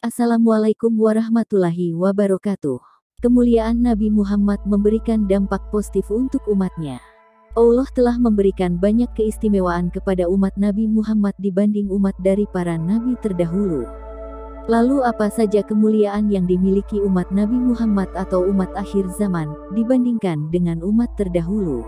Assalamualaikum warahmatullahi wabarakatuh. Kemuliaan Nabi Muhammad memberikan dampak positif untuk umatnya. Allah telah memberikan banyak keistimewaan kepada umat Nabi Muhammad dibanding umat dari para nabi terdahulu. Lalu apa saja kemuliaan yang dimiliki umat Nabi Muhammad atau umat akhir zaman dibandingkan dengan umat terdahulu?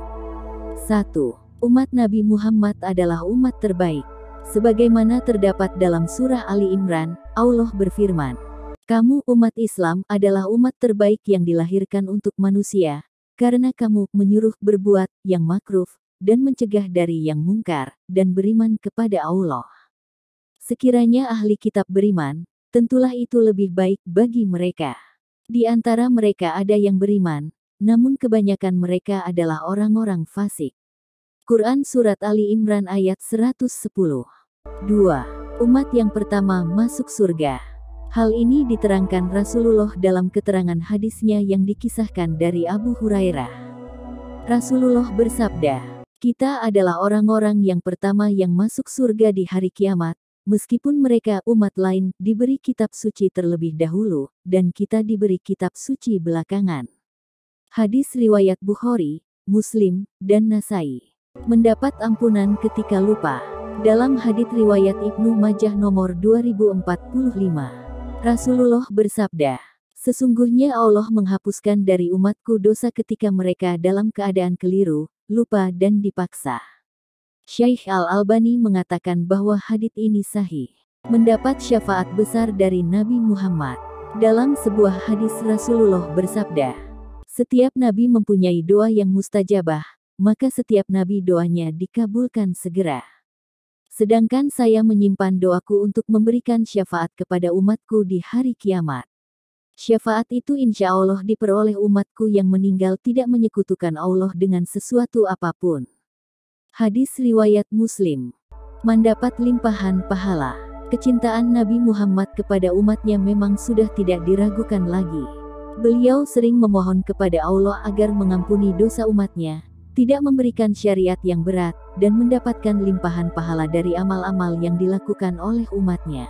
1. Umat Nabi Muhammad adalah umat terbaik. Sebagaimana terdapat dalam surah Ali Imran, Allah berfirman, "Kamu umat Islam adalah umat terbaik yang dilahirkan untuk manusia, karena kamu menyuruh berbuat yang makruh, dan mencegah dari yang mungkar, dan beriman kepada Allah." Sekiranya ahli kitab beriman, tentulah itu lebih baik bagi mereka. Di antara mereka ada yang beriman, namun kebanyakan mereka adalah orang-orang fasik. Quran Surat Ali Imran ayat 110. 2. Umat yang pertama masuk surga. Hal ini diterangkan Rasulullah dalam keterangan hadisnya yang dikisahkan dari Abu Hurairah. Rasulullah bersabda, "Kita adalah orang-orang yang pertama yang masuk surga di hari kiamat, meskipun mereka umat lain diberi kitab suci terlebih dahulu, dan kita diberi kitab suci belakangan." Hadis riwayat Bukhari, Muslim, dan Nasai. Mendapat ampunan ketika lupa. Dalam hadits riwayat Ibnu Majah nomor 2045, Rasulullah bersabda, "Sesungguhnya Allah menghapuskan dari umatku dosa ketika mereka dalam keadaan keliru, lupa dan dipaksa." Syekh Al-Albani mengatakan bahwa hadits ini sahih. Mendapat syafaat besar dari Nabi Muhammad. Dalam sebuah hadis Rasulullah bersabda, "Setiap nabi mempunyai doa yang mustajabah, maka setiap nabi doanya dikabulkan segera. Sedangkan saya menyimpan doaku untuk memberikan syafaat kepada umatku di hari kiamat. Syafaat itu insya Allah diperoleh umatku yang meninggal tidak menyekutukan Allah dengan sesuatu apapun." Hadis riwayat Muslim. Mendapat limpahan pahala. Kecintaan Nabi Muhammad kepada umatnya memang sudah tidak diragukan lagi. Beliau sering memohon kepada Allah agar mengampuni dosa umatnya, tidak memberikan syariat yang berat, dan mendapatkan limpahan pahala dari amal-amal yang dilakukan oleh umatnya.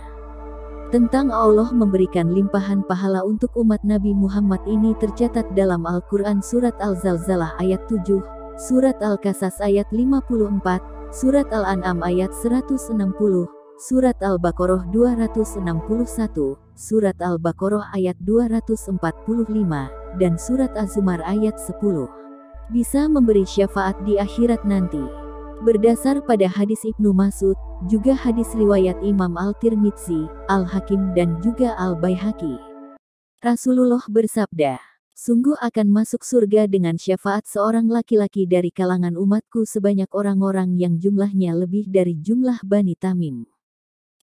Tentang Allah memberikan limpahan pahala untuk umat Nabi Muhammad ini tercatat dalam Al-Quran Surat Al-Zalzalah ayat 7, Surat Al-Qasas ayat 54, Surat Al-An'am ayat 160, Surat Al-Baqarah 261, Surat Al-Baqarah ayat 245, dan Surat Az-Zumar ayat 10. Bisa memberi syafaat di akhirat nanti. Berdasar pada hadis Ibnu Mas'ud, juga hadis riwayat Imam Al-Tirmidzi, Al-Hakim dan juga Al-Baihaqi. Rasulullah bersabda, "Sungguh akan masuk surga dengan syafaat seorang laki-laki dari kalangan umatku sebanyak orang-orang yang jumlahnya lebih dari jumlah Bani Tamim."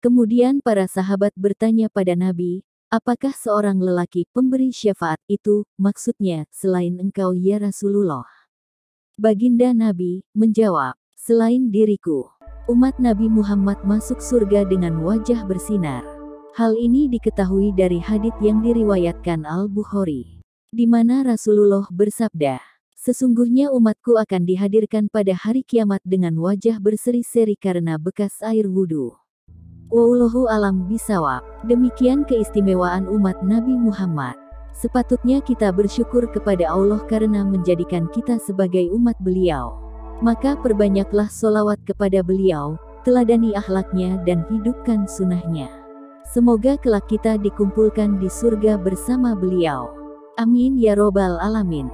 Kemudian para sahabat bertanya pada Nabi, "Apakah seorang lelaki pemberi syafaat itu, maksudnya, selain engkau ya Rasulullah?" Baginda Nabi menjawab, "Selain diriku." Umat Nabi Muhammad masuk surga dengan wajah bersinar. Hal ini diketahui dari hadits yang diriwayatkan Al-Bukhari, di mana Rasulullah bersabda, "Sesungguhnya umatku akan dihadirkan pada hari kiamat dengan wajah berseri-seri karena bekas air wudhu." Wallahu alam bisawab. Demikian keistimewaan umat Nabi Muhammad. Sepatutnya kita bersyukur kepada Allah karena menjadikan kita sebagai umat beliau. Maka perbanyaklah sholawat kepada beliau, teladani akhlaknya dan hidupkan sunnahnya. Semoga kelak kita dikumpulkan di surga bersama beliau. Amin ya robbal alamin.